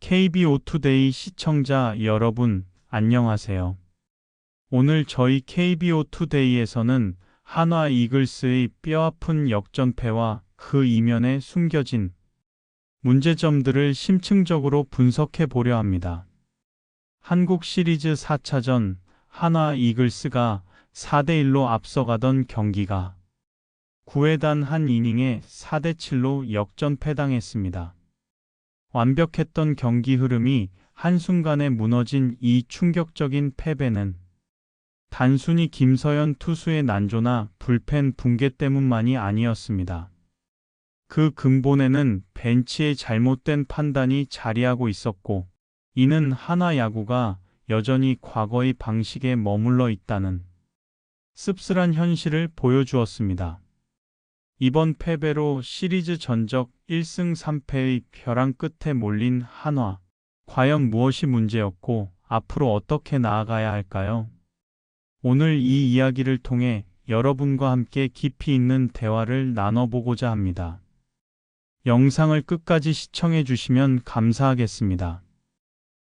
KBO 투데이 시청자 여러분, 안녕하세요. 오늘 저희 KBO 투데이에서는 한화 이글스의 뼈아픈 역전패와 그 이면에 숨겨진 문제점들을 심층적으로 분석해 보려 합니다. 한국 시리즈 4차전 한화 이글스가 4대1로 앞서가던 경기가 9회 단 한 이닝에 4대7로 역전패당했습니다. 완벽했던 경기 흐름이 한순간에 무너진 이 충격적인 패배는 단순히 김서현 투수의 난조나 불펜 붕괴 때문만이 아니었습니다. 그 근본에는 벤치의 잘못된 판단이 자리하고 있었고, 이는 한화 야구가 여전히 과거의 방식에 머물러 있다는 씁쓸한 현실을 보여주었습니다. 이번 패배로 시리즈 전적 1승 3패의 벼랑 끝에 몰린 한화. 과연 무엇이 문제였고 앞으로 어떻게 나아가야 할까요? 오늘 이 이야기를 통해 여러분과 함께 깊이 있는 대화를 나눠보고자 합니다. 영상을 끝까지 시청해 주시면 감사하겠습니다.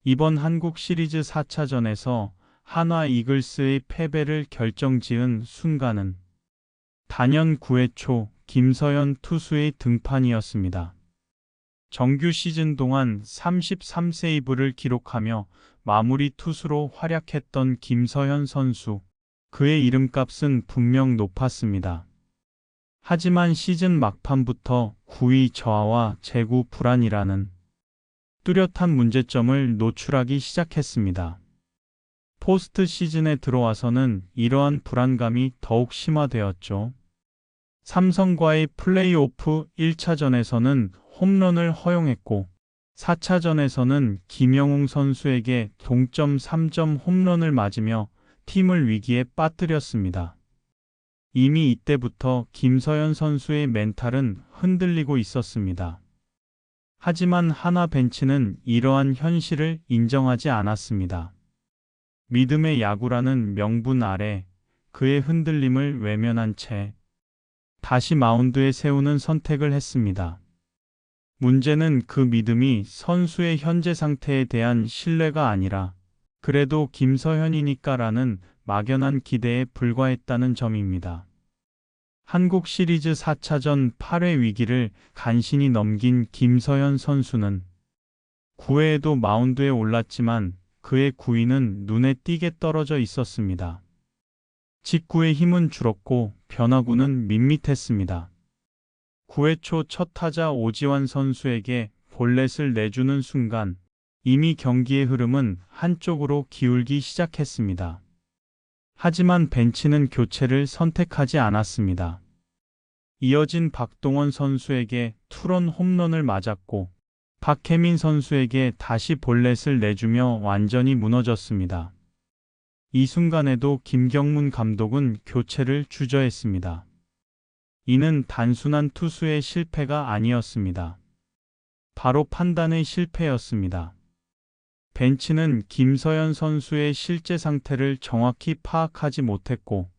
이번 한국 시리즈 4차전에서 한화 이글스의 패배를 결정지은 순간은 단연 9회 초 김서현 투수의 등판이었습니다. 정규 시즌 동안 33세이브를 기록하며 마무리 투수로 활약했던 김서현 선수, 그의 이름값은 분명 높았습니다. 하지만 시즌 막판부터 구위 저하와 재구 불안이라는 뚜렷한 문제점을 노출하기 시작했습니다. 포스트 시즌에 들어와서는 이러한 불안감이 더욱 심화되었죠. 삼성과의 플레이오프 1차전에서는 홈런을 허용했고 4차전에서는 김영웅 선수에게 동점 3점 홈런을 맞으며 팀을 위기에 빠뜨렸습니다. 이미 이때부터 김서현 선수의 멘탈은 흔들리고 있었습니다. 하지만 한화 벤치는 이러한 현실을 인정하지 않았습니다. 믿음의 야구라는 명분 아래 그의 흔들림을 외면한 채 다시 마운드에 세우는 선택을 했습니다. 문제는 그 믿음이 선수의 현재 상태에 대한 신뢰가 아니라 그래도 김서현이니까라는 막연한 기대에 불과했다는 점입니다. 한국 시리즈 4차전 8회 위기를 간신히 넘긴 김서현 선수는 9회에도 마운드에 올랐지만 그의 구위는 눈에 띄게 떨어져 있었습니다. 직구의 힘은 줄었고 변화구는 밋밋했습니다. 9회 초 첫 타자 오지환 선수에게 볼넷을 내주는 순간 이미 경기의 흐름은 한쪽으로 기울기 시작했습니다. 하지만 벤치는 교체를 선택하지 않았습니다. 이어진 박동원 선수에게 투런 홈런을 맞았고 박혜민 선수에게 다시 볼넷을 내주며 완전히 무너졌습니다. 이 순간에도 김경문 감독은 교체를 주저했습니다. 이는 단순한 투수의 실패가 아니었습니다. 바로 판단의 실패였습니다. 벤치는 김서현 선수의 실제 상태를 정확히 파악하지 못했고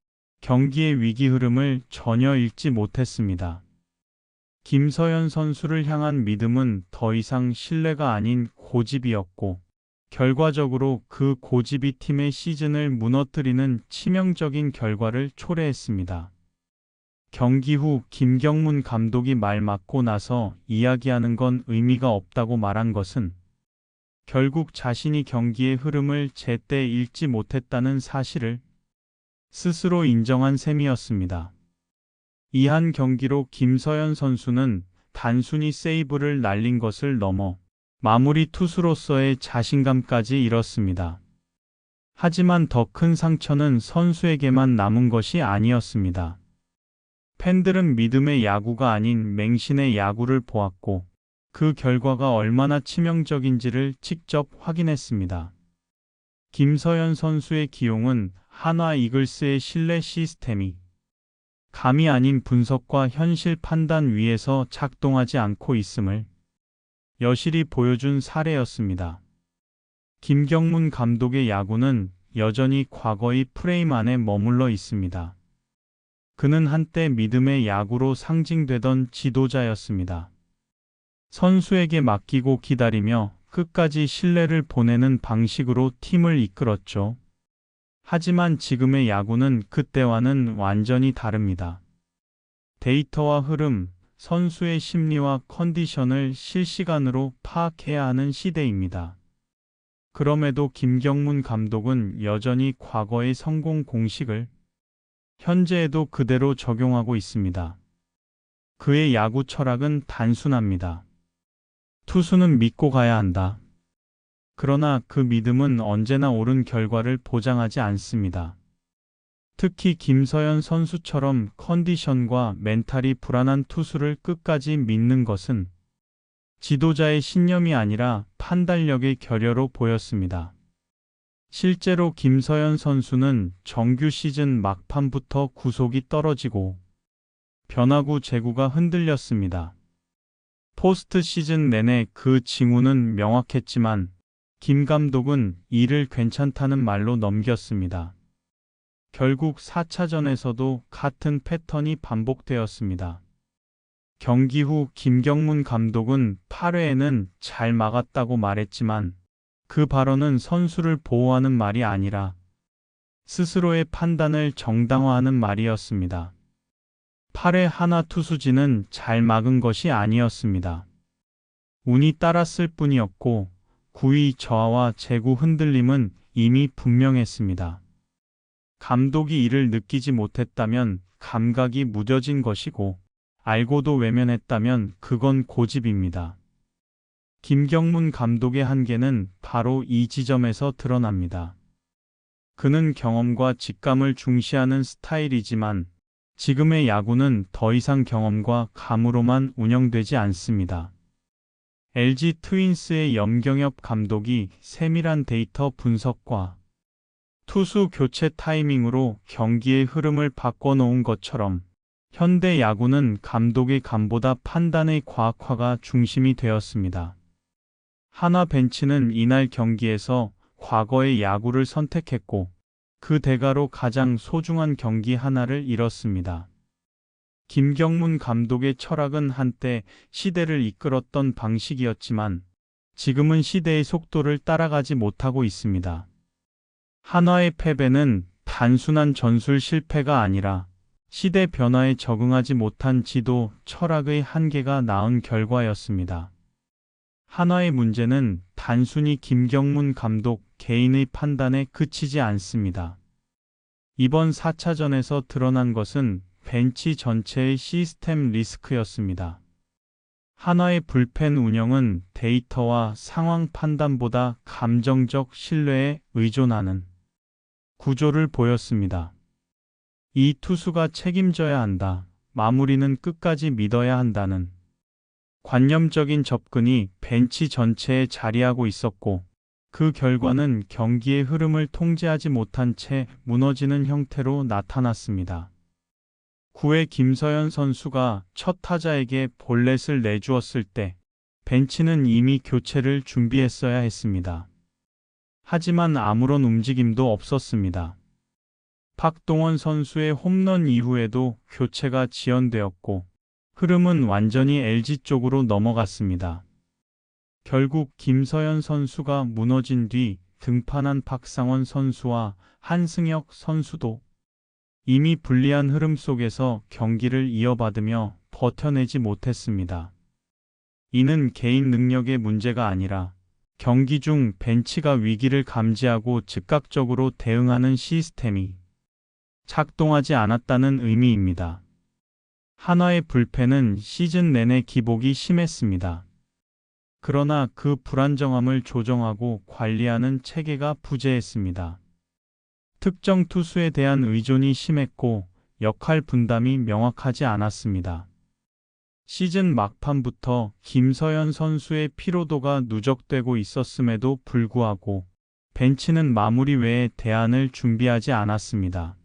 경기의 위기 흐름을 전혀 읽지 못했습니다. 김서현 선수를 향한 믿음은 더 이상 신뢰가 아닌 고집이었고 결과적으로 그 고집이 팀의 시즌을 무너뜨리는 치명적인 결과를 초래했습니다. 경기 후 김경문 감독이 말 맞고 나서 이야기하는 건 의미가 없다고 말한 것은 결국 자신이 경기의 흐름을 제때 읽지 못했다는 사실을 스스로 인정한 셈이었습니다. 이 한 경기로 김서현 선수는 단순히 세이브를 날린 것을 넘어 마무리 투수로서의 자신감까지 잃었습니다. 하지만 더 큰 상처는 선수에게만 남은 것이 아니었습니다. 팬들은 믿음의 야구가 아닌 맹신의 야구를 보았고 그 결과가 얼마나 치명적인지를 직접 확인했습니다. 김서현 선수의 기용은 한화 이글스의 신뢰 시스템이 감이 아닌 분석과 현실 판단 위에서 작동하지 않고 있음을 여실히 보여준 사례였습니다. 김경문 감독의 야구는 여전히 과거의 프레임 안에 머물러 있습니다. 그는 한때 믿음의 야구로 상징되던 지도자였습니다. 선수에게 맡기고 기다리며 끝까지 신뢰를 보내는 방식으로 팀을 이끌었죠. 하지만 지금의 야구는 그때와는 완전히 다릅니다. 데이터와 흐름, 선수의 심리와 컨디션을 실시간으로 파악해야 하는 시대입니다. 그럼에도 김경문 감독은 여전히 과거의 성공 공식을 현재에도 그대로 적용하고 있습니다. 그의 야구 철학은 단순합니다. 투수는 믿고 가야 한다. 그러나 그 믿음은 언제나 옳은 결과를 보장하지 않습니다. 특히 김서현 선수처럼 컨디션과 멘탈이 불안한 투수를 끝까지 믿는 것은 지도자의 신념이 아니라 판단력의 결여로 보였습니다. 실제로 김서현 선수는 정규 시즌 막판부터 구속이 떨어지고 변화구 제구가 흔들렸습니다. 포스트 시즌 내내 그 징후는 명확했지만 김 감독은 이를 괜찮다는 말로 넘겼습니다. 결국 4차전에서도 같은 패턴이 반복되었습니다. 경기 후 김경문 감독은 8회에는 잘 막았다고 말했지만 그 발언은 선수를 보호하는 말이 아니라 스스로의 판단을 정당화하는 말이었습니다. 8회 하나 투수진은 잘 막은 것이 아니었습니다. 운이 따랐을 뿐이었고 9위 저하와 제구 흔들림은 이미 분명했습니다. 감독이 이를 느끼지 못했다면 감각이 무뎌진 것이고 알고도 외면했다면 그건 고집입니다. 김경문 감독의 한계는 바로 이 지점에서 드러납니다. 그는 경험과 직감을 중시하는 스타일이지만 지금의 야구는 더 이상 경험과 감으로만 운영되지 않습니다. LG 트윈스의 염경엽 감독이 세밀한 데이터 분석과 투수 교체 타이밍으로 경기의 흐름을 바꿔놓은 것처럼 현대 야구는 감독의 감보다 판단의 과학화가 중심이 되었습니다. 하나 벤치는 이날 경기에서 과거의 야구를 선택했고 그 대가로 가장 소중한 경기 하나를 잃었습니다. 김경문 감독의 철학은 한때 시대를 이끌었던 방식이었지만 지금은 시대의 속도를 따라가지 못하고 있습니다. 한화의 패배는 단순한 전술 실패가 아니라 시대 변화에 적응하지 못한 지도 철학의 한계가 낳은 결과였습니다. 한화의 문제는 단순히 김경문 감독 개인의 판단에 그치지 않습니다. 이번 4차전에서 드러난 것은 벤치 전체의 시스템 리스크였습니다. 한화의 불펜 운영은 데이터와 상황 판단보다 감정적 신뢰에 의존하는 구조를 보였습니다. 이 투수가 책임져야 한다. 마무리는 끝까지 믿어야 한다는 관념적인 접근이 벤치 전체에 자리하고 있었고 그 결과는 경기의 흐름을 통제하지 못한 채 무너지는 형태로 나타났습니다. 9회 김서현 선수가 첫 타자에게 볼넷을 내주었을 때 벤치는 이미 교체를 준비했어야 했습니다. 하지만 아무런 움직임도 없었습니다. 박동원 선수의 홈런 이후에도 교체가 지연되었고 흐름은 완전히 LG 쪽으로 넘어갔습니다. 결국 김서현 선수가 무너진 뒤 등판한 박상원 선수와 한승혁 선수도 이미 불리한 흐름 속에서 경기를 이어받으며 버텨내지 못했습니다. 이는 개인 능력의 문제가 아니라 경기 중 벤치가 위기를 감지하고 즉각적으로 대응하는 시스템이 작동하지 않았다는 의미입니다. 한화의 불펜은 시즌 내내 기복이 심했습니다. 그러나 그 불안정함을 조정하고 관리하는 체계가 부재했습니다. 특정 투수에 대한 의존이 심했고 역할 분담이 명확하지 않았습니다. 시즌 막판부터 김서현 선수의 피로도가 누적되고 있었음에도 불구하고 벤치는 마무리 외에 대안을 준비하지 않았습니다.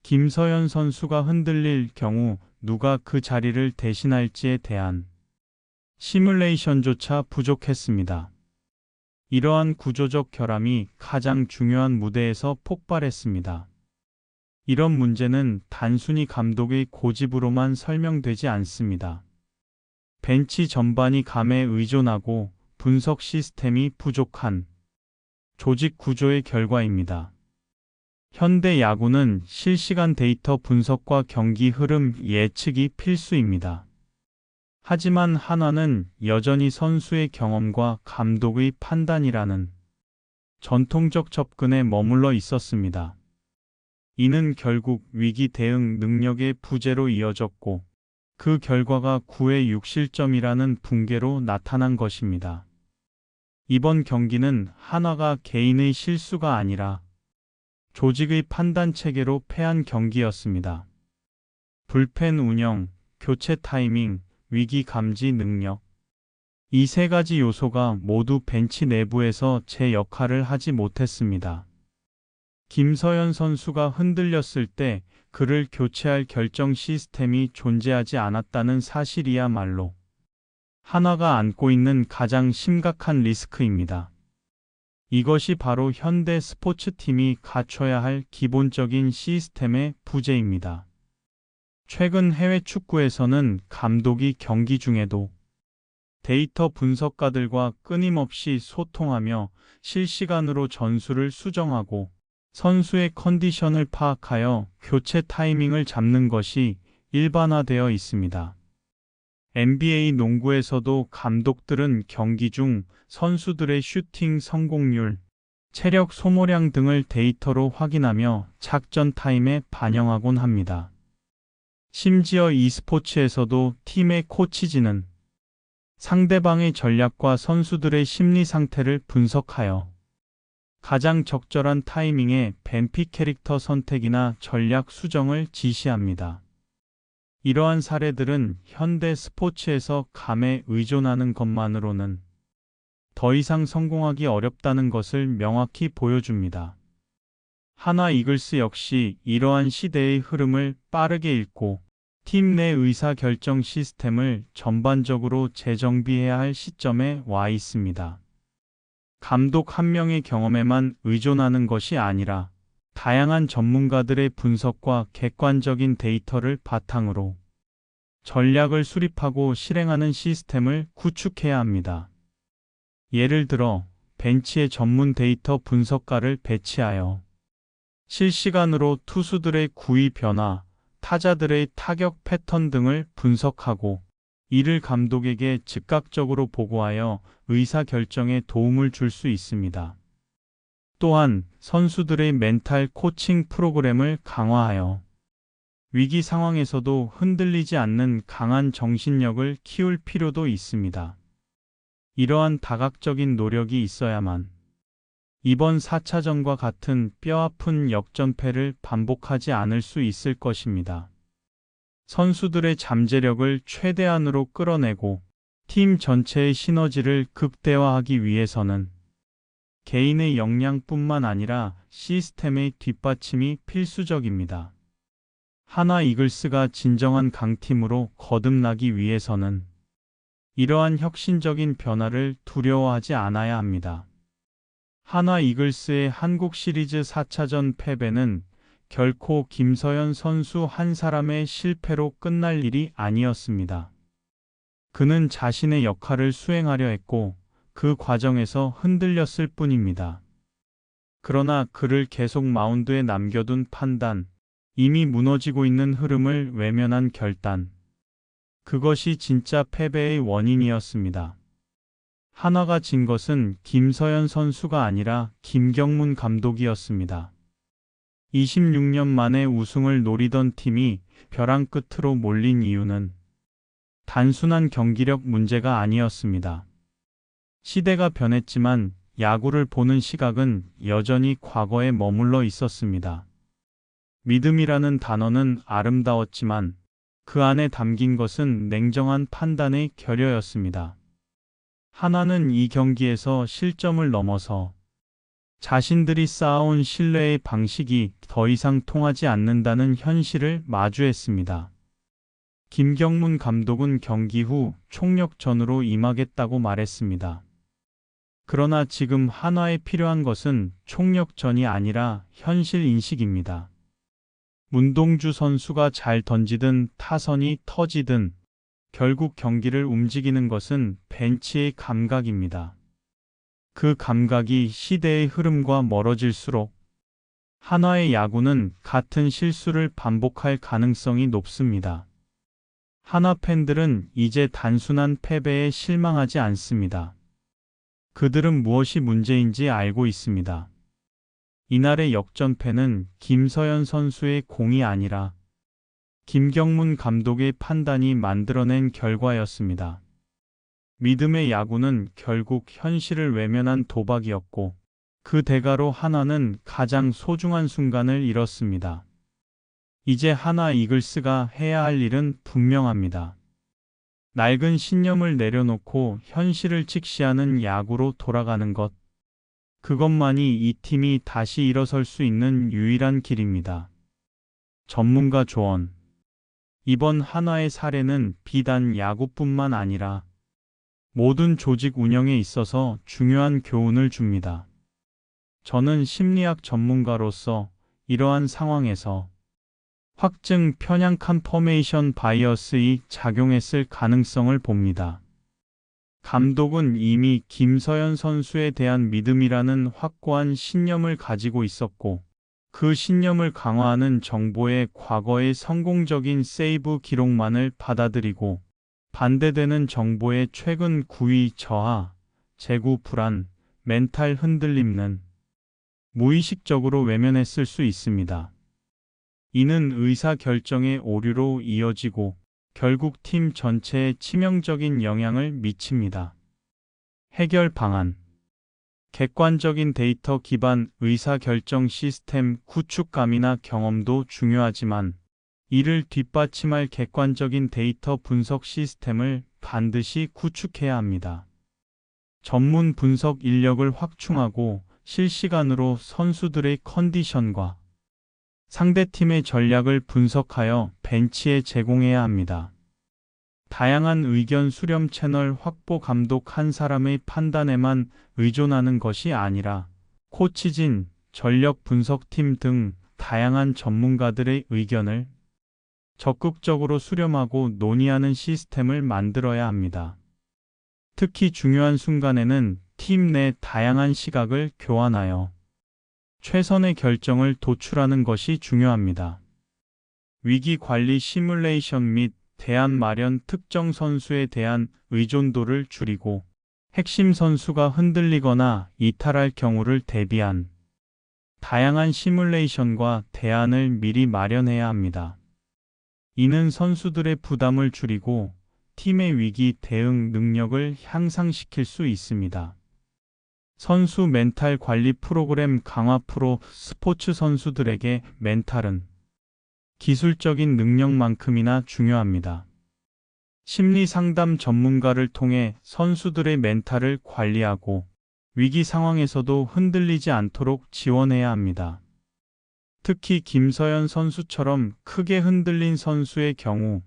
김서현 선수가 흔들릴 경우 누가 그 자리를 대신할지에 대한 시뮬레이션조차 부족했습니다. 이러한 구조적 결함이 가장 중요한 무대에서 폭발했습니다. 이런 문제는 단순히 감독의 고집으로만 설명되지 않습니다. 벤치 전반이 감에 의존하고 분석 시스템이 부족한 조직 구조의 결과입니다. 현대 야구는 실시간 데이터 분석과 경기 흐름 예측이 필수입니다. 하지만 한화는 여전히 선수의 경험과 감독의 판단이라는 전통적 접근에 머물러 있었습니다. 이는 결국 위기 대응 능력의 부재로 이어졌고, 그 결과가 9회 6실점이라는 붕괴로 나타난 것입니다. 이번 경기는 한화가 개인의 실수가 아니라 조직의 판단 체계로 패한 경기였습니다. 불펜 운영, 교체 타이밍, 위기 감지 능력. 이 세 가지 요소가 모두 벤치 내부에서 제 역할을 하지 못했습니다. 김서현 선수가 흔들렸을 때 그를 교체할 결정 시스템이 존재하지 않았다는 사실이야말로 한화가 안고 있는 가장 심각한 리스크입니다. 이것이 바로 현대 스포츠팀이 갖춰야 할 기본적인 시스템의 부재입니다. 최근 해외 축구에서는 감독이 경기 중에도 데이터 분석가들과 끊임없이 소통하며 실시간으로 전술을 수정하고 선수의 컨디션을 파악하여 교체 타이밍을 잡는 것이 일반화되어 있습니다. NBA 농구에서도 감독들은 경기 중 선수들의 슈팅 성공률, 체력 소모량 등을 데이터로 확인하며 작전 타임에 반영하곤 합니다. 심지어 e스포츠에서도 팀의 코치진은 상대방의 전략과 선수들의 심리 상태를 분석하여 가장 적절한 타이밍에 벤피 캐릭터 선택이나 전략 수정을 지시합니다. 이러한 사례들은 현대 스포츠에서 감에 의존하는 것만으로는 더 이상 성공하기 어렵다는 것을 명확히 보여줍니다. 한화 이글스 역시 이러한 시대의 흐름을 빠르게 읽고 팀 내 의사결정 시스템을 전반적으로 재정비해야 할 시점에 와 있습니다. 감독 한 명의 경험에만 의존하는 것이 아니라 다양한 전문가들의 분석과 객관적인 데이터를 바탕으로 전략을 수립하고 실행하는 시스템을 구축해야 합니다. 예를 들어 벤치에 전문 데이터 분석가를 배치하여 실시간으로 투수들의 구위 변화, 타자들의 타격 패턴 등을 분석하고 이를 감독에게 즉각적으로 보고하여 의사결정에 도움을 줄 수 있습니다. 또한 선수들의 멘탈 코칭 프로그램을 강화하여 위기 상황에서도 흔들리지 않는 강한 정신력을 키울 필요도 있습니다. 이러한 다각적인 노력이 있어야만 이번 4차전과 같은 뼈아픈 역전패를 반복하지 않을 수 있을 것입니다. 선수들의 잠재력을 최대한으로 끌어내고 팀 전체의 시너지를 극대화하기 위해서는 개인의 역량뿐만 아니라 시스템의 뒷받침이 필수적입니다. 한화 이글스가 진정한 강팀으로 거듭나기 위해서는 이러한 혁신적인 변화를 두려워하지 않아야 합니다. 한화 이글스의 한국 시리즈 4차전 패배는 결코 김서현 선수 한 사람의 실패로 끝날 일이 아니었습니다. 그는 자신의 역할을 수행하려 했고 그 과정에서 흔들렸을 뿐입니다. 그러나 그를 계속 마운드에 남겨둔 판단, 이미 무너지고 있는 흐름을 외면한 결단, 그것이 진짜 패배의 원인이었습니다. 한화가 진 것은 김서현 선수가 아니라 김경문 감독이었습니다. 26년 만에 우승을 노리던 팀이 벼랑 끝으로 몰린 이유는 단순한 경기력 문제가 아니었습니다. 시대가 변했지만 야구를 보는 시각은 여전히 과거에 머물러 있었습니다. 믿음이라는 단어는 아름다웠지만 그 안에 담긴 것은 냉정한 판단의 결여였습니다. 한화는 이 경기에서 실점을 넘어서 자신들이 쌓아온 신뢰의 방식이 더 이상 통하지 않는다는 현실을 마주했습니다. 김경문 감독은 경기 후 총력전으로 임하겠다고 말했습니다. 그러나 지금 한화에 필요한 것은 총력전이 아니라 현실 인식입니다. 문동주 선수가 잘 던지든 타선이 터지든 결국 경기를 움직이는 것은 벤치의 감각입니다. 그 감각이 시대의 흐름과 멀어질수록 한화의 야구는 같은 실수를 반복할 가능성이 높습니다. 한화 팬들은 이제 단순한 패배에 실망하지 않습니다. 그들은 무엇이 문제인지 알고 있습니다. 이날의 역전패는 김서현 선수의 공이 아니라 김경문 감독의 판단이 만들어낸 결과였습니다. 믿음의 야구는 결국 현실을 외면한 도박이었고 그 대가로 한화는 가장 소중한 순간을 잃었습니다. 이제 한화 이글스가 해야 할 일은 분명합니다. 낡은 신념을 내려놓고 현실을 직시하는 야구로 돌아가는 것. 그것만이 이 팀이 다시 일어설 수 있는 유일한 길입니다. 전문가 조언. 이번 한화의 사례는 비단 야구뿐만 아니라 모든 조직 운영에 있어서 중요한 교훈을 줍니다. 저는 심리학 전문가로서 이러한 상황에서 확증 편향 컨퍼메이션 바이어스이 작용했을 가능성을 봅니다. 감독은 이미 김서현 선수에 대한 믿음이라는 확고한 신념을 가지고 있었고 그 신념을 강화하는 정보의 과거의 성공적인 세이브 기록만을 받아들이고 반대되는 정보의 최근 구위 저하, 재구 불안, 멘탈 흔들림은 무의식적으로 외면했을 수 있습니다. 이는 의사 결정의 오류로 이어지고 결국 팀 전체에 치명적인 영향을 미칩니다. 해결 방안. 객관적인 데이터 기반 의사결정 시스템 구축감이나 경험도 중요하지만 이를 뒷받침할 객관적인 데이터 분석 시스템을 반드시 구축해야 합니다. 전문 분석 인력을 확충하고 실시간으로 선수들의 컨디션과 상대팀의 전략을 분석하여 벤치에 제공해야 합니다. 다양한 의견 수렴 채널 확보 감독 한 사람의 판단에만 의존하는 것이 아니라 코치진, 전력 분석팀 등 다양한 전문가들의 의견을 적극적으로 수렴하고 논의하는 시스템을 만들어야 합니다. 특히 중요한 순간에는 팀 내 다양한 시각을 교환하여 최선의 결정을 도출하는 것이 중요합니다. 위기 관리 시뮬레이션 및 대안 마련 특정 선수에 대한 의존도를 줄이고 핵심 선수가 흔들리거나 이탈할 경우를 대비한 다양한 시뮬레이션과 대안을 미리 마련해야 합니다. 이는 선수들의 부담을 줄이고 팀의 위기 대응 능력을 향상시킬 수 있습니다. 선수 멘탈 관리 프로그램 강화 프로 스포츠 선수들에게 멘탈은 기술적인 능력만큼이나 중요합니다. 심리 상담 전문가를 통해 선수들의 멘탈을 관리하고 위기 상황에서도 흔들리지 않도록 지원해야 합니다. 특히 김서현 선수처럼 크게 흔들린 선수의 경우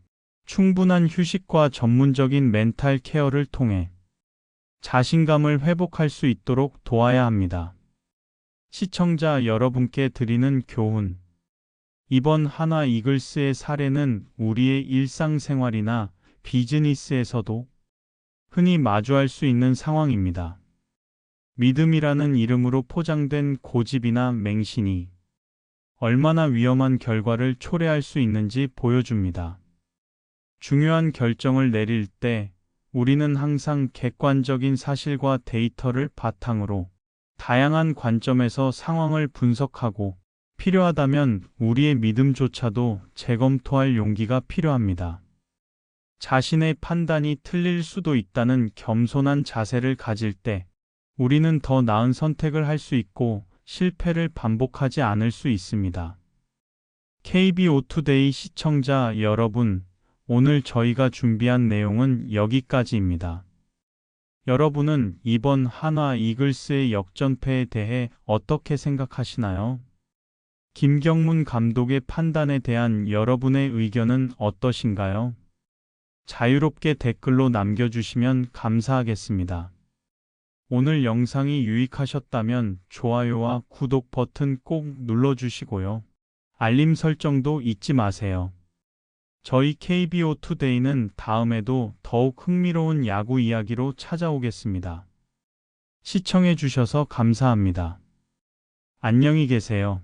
충분한 휴식과 전문적인 멘탈 케어를 통해 자신감을 회복할 수 있도록 도와야 합니다. 시청자 여러분께 드리는 교훈. 이번 한화 이글스의 사례는 우리의 일상생활이나 비즈니스에서도 흔히 마주할 수 있는 상황입니다. 믿음이라는 이름으로 포장된 고집이나 맹신이 얼마나 위험한 결과를 초래할 수 있는지 보여줍니다. 중요한 결정을 내릴 때 우리는 항상 객관적인 사실과 데이터를 바탕으로 다양한 관점에서 상황을 분석하고 필요하다면 우리의 믿음조차도 재검토할 용기가 필요합니다. 자신의 판단이 틀릴 수도 있다는 겸손한 자세를 가질 때 우리는 더 나은 선택을 할 수 있고 실패를 반복하지 않을 수 있습니다. KBO 투데이 시청자 여러분, 오늘 저희가 준비한 내용은 여기까지입니다. 여러분은 이번 한화 이글스의 역전패에 대해 어떻게 생각하시나요? 김경문 감독의 판단에 대한 여러분의 의견은 어떠신가요? 자유롭게 댓글로 남겨주시면 감사하겠습니다. 오늘 영상이 유익하셨다면 좋아요와 구독 버튼 꼭 눌러주시고요. 알림 설정도 잊지 마세요. 저희 KBO 투데이는 다음에도 더욱 흥미로운 야구 이야기로 찾아오겠습니다. 시청해 주셔서 감사합니다. 안녕히 계세요.